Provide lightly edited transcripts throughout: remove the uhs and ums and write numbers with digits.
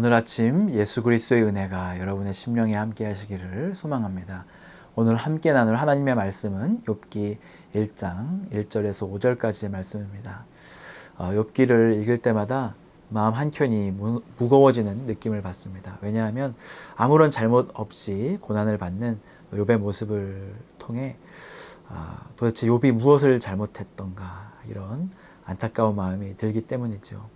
오늘 아침 예수 그리스도의 은혜가 여러분의 심령에 함께 하시기를 소망합니다. 오늘 함께 나눌 하나님의 말씀은 욥기 1장 1절에서 5절까지의 말씀입니다. 욥기를 읽을 때마다 마음 한켠이 무거워지는 느낌을 받습니다. 왜냐하면 아무런 잘못 없이 고난을 받는 욥의 모습을 통해 도대체 욥이 무엇을 잘못했던가 이런 안타까운 마음이 들기 때문이죠.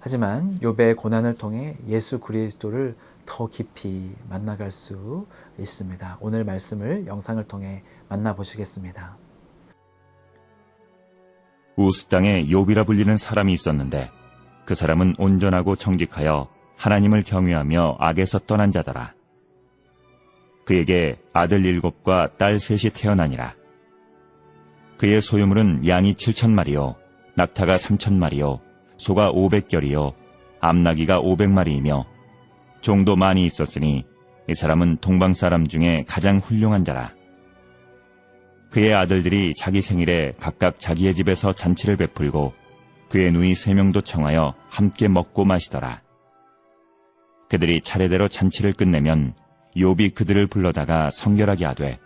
하지만 욥의 고난을 통해 예수 그리스도를 더 깊이 만나갈 수 있습니다. 오늘 말씀을 영상을 통해 만나보시겠습니다. 우스 땅에 욥이라 불리는 사람이 있었는데 그 사람은 온전하고 정직하여 하나님을 경외하며 악에서 떠난 자더라. 그에게 아들 7과 딸 3이 태어나니라. 그의 소유물은 양이 7,000마리요 낙타가 3,000마리요 소가 500결이요 암나귀가 500마리이며 종도 많이 있었으니 이 사람은 동방 사람 중에 가장 훌륭한 자라. 그의 아들들이 자기 생일에 각각 자기의 집에서 잔치를 베풀고 그의 누이 3명도 청하여 함께 먹고 마시더라. 그들이 차례대로 잔치를 끝내면 욥이 그들을 불러다가 성결하게 하되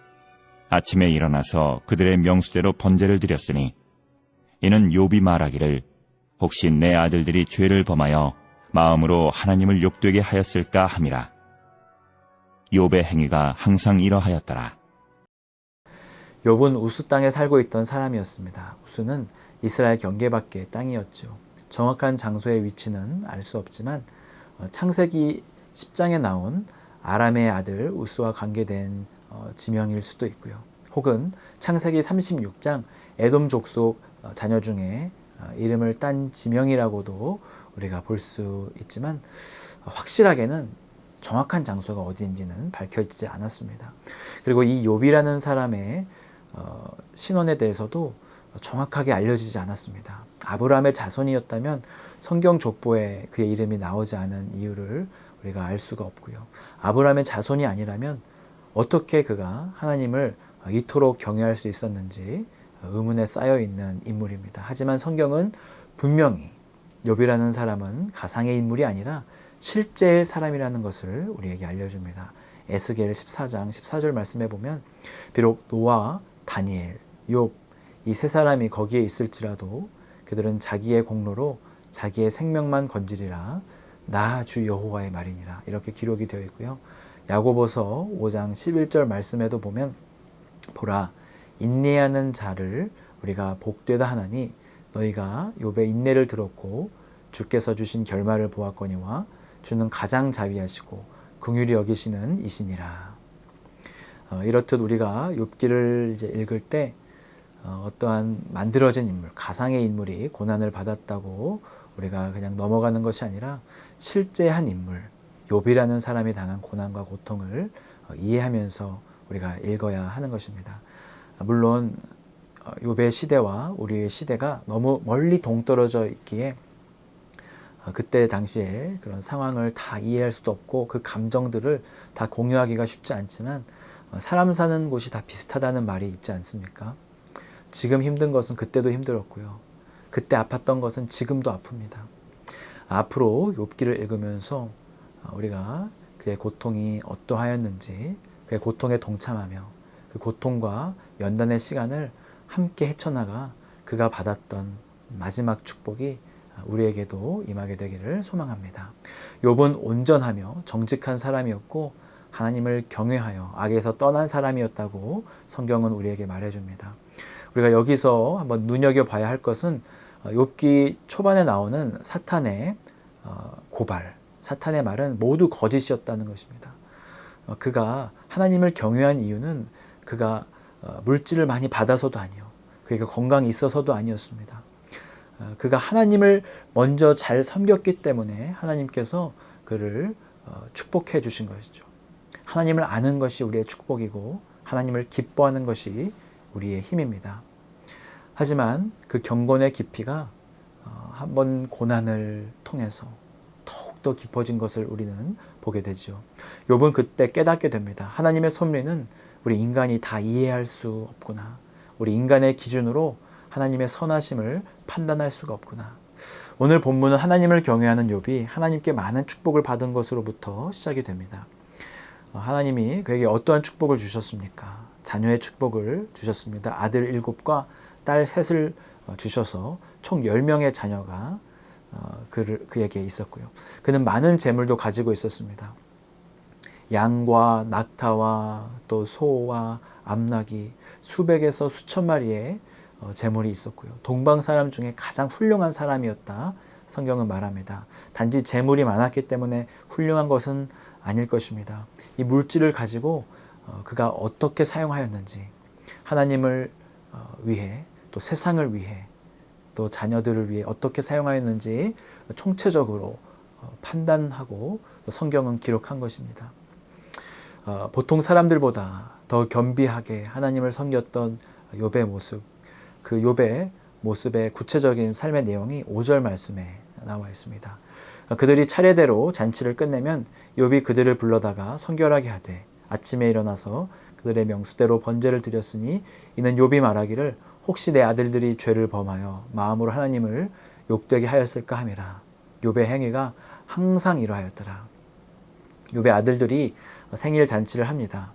아침에 일어나서 그들의 명수대로 번제를 드렸으니 이는 욥이 말하기를 혹시 내 아들들이 죄를 범하여 마음으로 하나님을 욕되게 하였을까 함이라. 욥의 행위가 항상 이러하였더라. 욥은 우스 땅에 살고 있던 사람이었습니다. 우스는 이스라엘 경계 밖의 땅이었죠. 정확한 장소의 위치는 알 수 없지만 창세기 10장에 나온 아람의 아들 우스와 관계된 지명일 수도 있고요. 혹은 창세기 36장 에돔 족속 자녀 중에 이름을 딴 지명이라고도 우리가 볼 수 있지만 확실하게는 정확한 장소가 어디인지는 밝혀지지 않았습니다. 그리고 이 욥이라는 사람의 신원에 대해서도 정확하게 알려지지 않았습니다. 아브라함의 자손이었다면 성경 족보에 그의 이름이 나오지 않은 이유를 우리가 알 수가 없고요. 아브라함의 자손이 아니라면 어떻게 그가 하나님을 이토록 경외할 수 있었는지 의문에 쌓여 있는 인물입니다. 하지만 성경은 분명히 욥이라는 사람은 가상의 인물이 아니라 실제의 사람이라는 것을 우리에게 알려줍니다. 에스겔 14장 14절 말씀에 보면 비록 노아, 다니엘, 욥 이 세 사람이 거기에 있을지라도 그들은 자기의 공로로 자기의 생명만 건지리라 나 주 여호와의 말이니라 이렇게 기록이 되어 있고요. 야고보서 5장 11절 말씀에도 보면 보라 인내하는 자를 우리가 복되다 하나니 너희가 욥의 인내를 들었고 주께서 주신 결말을 보았거니와 주는 가장 자비하시고 긍휼히 여기시는 이시니라. 이렇듯 우리가 욥기를 이제 읽을 때 어떠한 만들어진 인물, 가상의 인물이 고난을 받았다고 우리가 그냥 넘어가는 것이 아니라 실제 한 인물, 욥이라는 사람이 당한 고난과 고통을 이해하면서 우리가 읽어야 하는 것입니다. 물론 욥의 시대와 우리의 시대가 너무 멀리 동떨어져 있기에 그때 당시에 그런 상황을 다 이해할 수도 없고 그 감정들을 다 공유하기가 쉽지 않지만 사람 사는 곳이 다 비슷하다는 말이 있지 않습니까? 지금 힘든 것은 그때도 힘들었고요. 그때 아팠던 것은 지금도 아픕니다. 앞으로 욥기를 읽으면서 우리가 그의 고통이 어떠하였는지 그의 고통에 동참하며 그 고통과 연단의 시간을 함께 헤쳐나가 그가 받았던 마지막 축복이 우리에게도 임하게 되기를 소망합니다. 욥은 온전하며 정직한 사람이었고 하나님을 경외하여 악에서 떠난 사람이었다고 성경은 우리에게 말해줍니다. 우리가 여기서 한번 눈여겨봐야 할 것은 욥기 초반에 나오는 사탄의 고발, 사탄의 말은 모두 거짓이었다는 것입니다. 그가 하나님을 경외한 이유는 그가 물질을 많이 받아서도 아니요, 그가 건강이 있어서도 아니었습니다. 그가 하나님을 먼저 잘 섬겼기 때문에 하나님께서 그를 축복해 주신 것이죠. 하나님을 아는 것이 우리의 축복이고 하나님을 기뻐하는 것이 우리의 힘입니다. 하지만 그 경건의 깊이가 한번 고난을 통해서 더욱더 깊어진 것을 우리는 보게 되죠. 욥은 그때 깨닫게 됩니다. 하나님의 섭리는 우리 인간이 다 이해할 수 없구나. 우리 인간의 기준으로 하나님의 선하심을 판단할 수가 없구나. 오늘 본문은 하나님을 경외하는 욥이 하나님께 많은 축복을 받은 것으로부터 시작이 됩니다. 하나님이 그에게 어떠한 축복을 주셨습니까? 자녀의 축복을 주셨습니다. 아들 7과 딸 3을 주셔서 총 10명의 자녀가 그에게 있었고요. 그는 많은 재물도 가지고 있었습니다. 양과 낙타와 또 소와 암나귀 수백에서 수천 마리의 재물이 있었고요. 동방 사람 중에 가장 훌륭한 사람이었다. 성경은 말합니다. 단지 재물이 많았기 때문에 훌륭한 것은 아닐 것입니다. 이 물질을 가지고 그가 어떻게 사용하였는지 하나님을 위해 또 세상을 위해 또 자녀들을 위해 어떻게 사용하였는지 총체적으로 판단하고 성경은 기록한 것입니다. 보통 사람들보다 더 겸비하게 하나님을 섬겼던 욥의 모습, 그 욥의 모습의 구체적인 삶의 내용이 5절 말씀에 나와 있습니다. 그들이 차례대로 잔치를 끝내면 욥이 그들을 불러다가 성결하게 하되 아침에 일어나서 그들의 명수대로 번제를 드렸으니 이는 욥이 말하기를 혹시 내 아들들이 죄를 범하여 마음으로 하나님을 욕되게 하였을까 함이라. 욥의 행위가 항상 이러하였더라. 욥의 아들들이 생일 잔치를 합니다.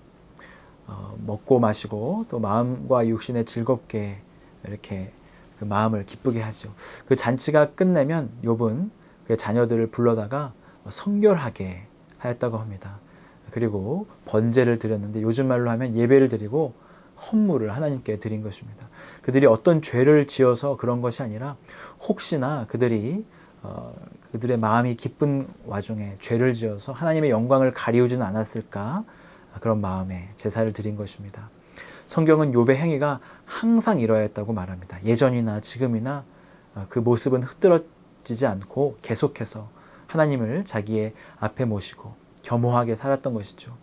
먹고 마시고 또 마음과 육신에 즐겁게 이렇게 그 마음을 기쁘게 하죠. 그 잔치가 끝내면 욥은 그 자녀들을 불러다가 성결하게 하였다고 합니다. 그리고 번제를 드렸는데 요즘 말로 하면 예배를 드리고 헌물을 하나님께 드린 것입니다. 그들이 어떤 죄를 지어서 그런 것이 아니라 혹시나 그들이 그들의 마음이 기쁜 와중에 죄를 지어서 하나님의 영광을 가리우지는 않았을까 그런 마음에 제사를 드린 것입니다. 성경은 욥의 행위가 항상 이러했다고 말합니다. 예전이나 지금이나 그 모습은 흐트러지지 않고 계속해서 하나님을 자기의 앞에 모시고 겸허하게 살았던 것이죠.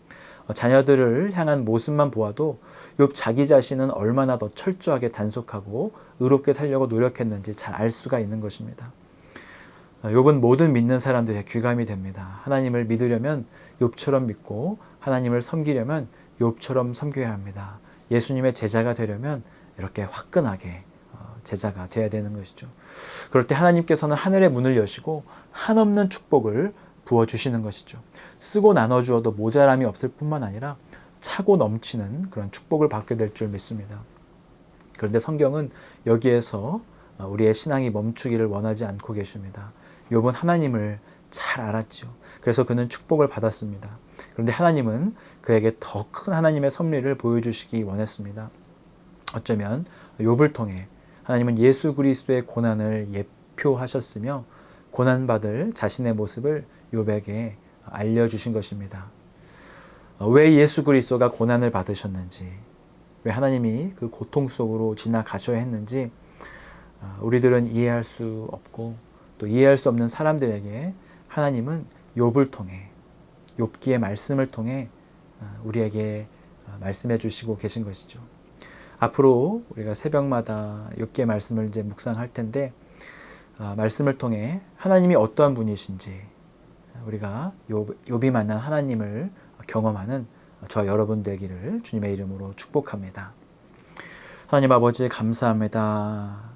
자녀들을 향한 모습만 보아도 욥 자기 자신은 얼마나 더 철저하게 단속하고 의롭게 살려고 노력했는지 잘 알 수가 있는 것입니다. 욥은 모든 믿는 사람들의 귀감이 됩니다. 하나님을 믿으려면 욥처럼 믿고 하나님을 섬기려면 욥처럼 섬겨야 합니다. 예수님의 제자가 되려면 이렇게 화끈하게 제자가 되어야 되는 것이죠. 그럴 때 하나님께서는 하늘의 문을 여시고 한없는 축복을 부어주시는 것이죠. 쓰고 나눠주어도 모자람이 없을 뿐만 아니라 차고 넘치는 그런 축복을 받게 될 줄 믿습니다. 그런데 성경은 여기에서 우리의 신앙이 멈추기를 원하지 않고 계십니다. 욥은 하나님을 잘 알았죠. 그래서 그는 축복을 받았습니다. 그런데 하나님은 그에게 더 큰 하나님의 섭리를 보여주시기 원했습니다. 어쩌면 욥을 통해 하나님은 예수 그리스도의 고난을 예표하셨으며 고난받을 자신의 모습을 욥에게 알려주신 것입니다. 왜 예수 그리스도가 고난을 받으셨는지, 왜 하나님이 그 고통 속으로 지나가셔야 했는지 우리들은 이해할 수 없고 또 이해할 수 없는 사람들에게 하나님은 욥을 통해 욥기의 말씀을 통해 우리에게 말씀해 주시고 계신 것이죠. 앞으로 우리가 새벽마다 욥기의 말씀을 이제 묵상할 텐데 말씀을 통해 하나님이 어떠한 분이신지 우리가 욥이 만난 하나님을 경험하는 저 여러분 되기를 주님의 이름으로 축복합니다. 하나님 아버지 감사합니다.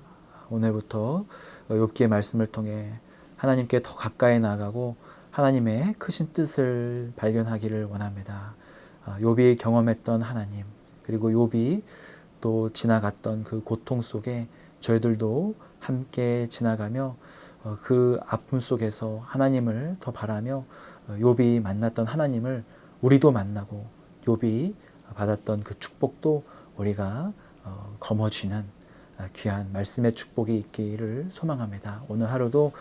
오늘부터 욥기의 말씀을 통해 하나님께 더 가까이 나아가고 하나님의 크신 뜻을 발견하기를 원합니다. 욥이 경험했던 하나님, 그리고 욥이 또 지나갔던 그 고통 속에 저희들도 함께 지나가며 그 아픔 속에서 하나님을 더 바라며 욥이 만났던 하나님을 우리도 만나고 욥이 받았던 그 축복도 우리가 거머쥐는 귀한 말씀의 축복이 있기를 소망합니다. 오늘 하루도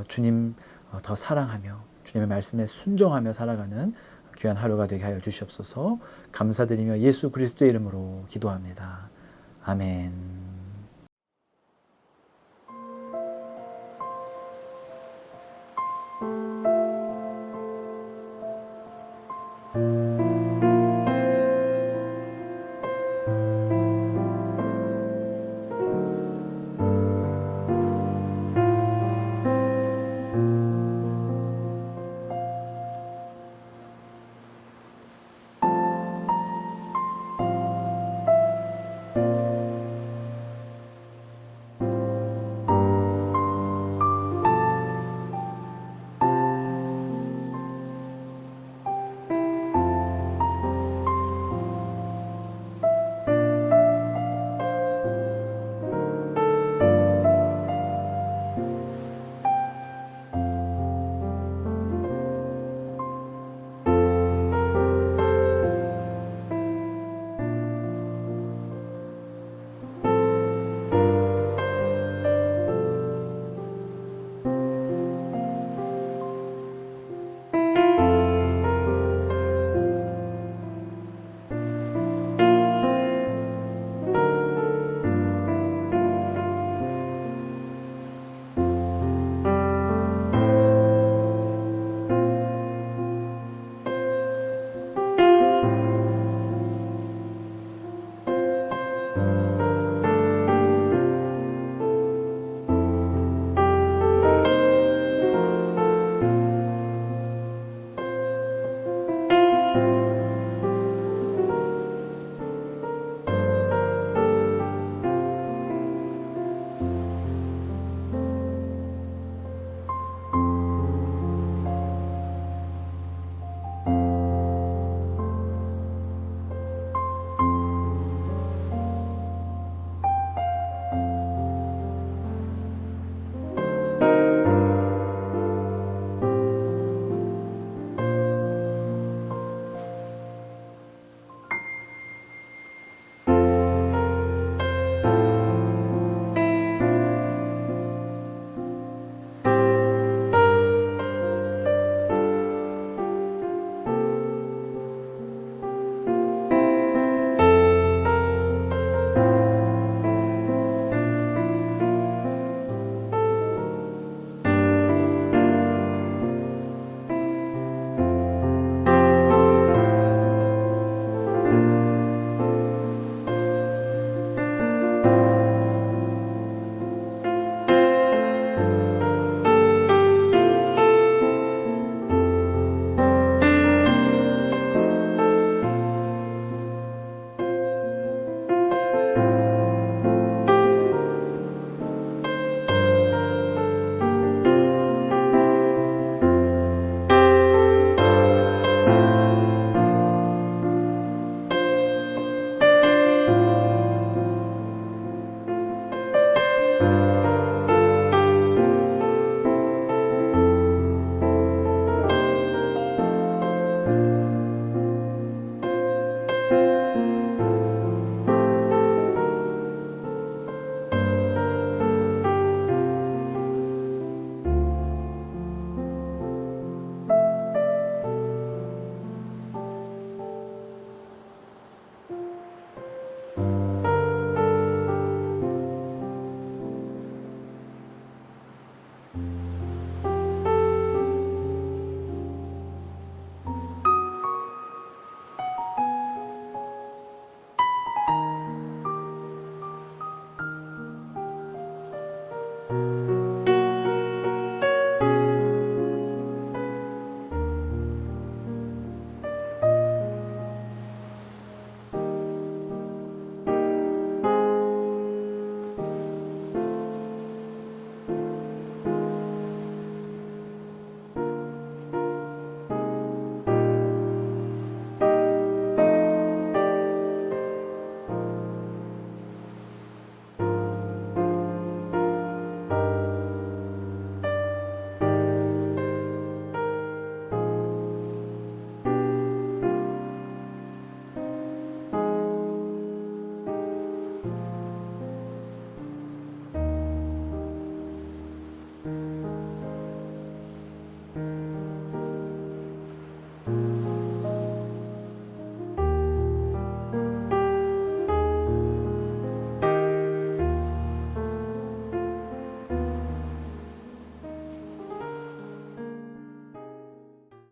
주님 더 사랑하며 주님의 말씀에 순종하며 살아가는 귀한 하루가 되게 하여 주시옵소서. 감사드리며 예수 그리스도의 이름으로 기도합니다. 아멘.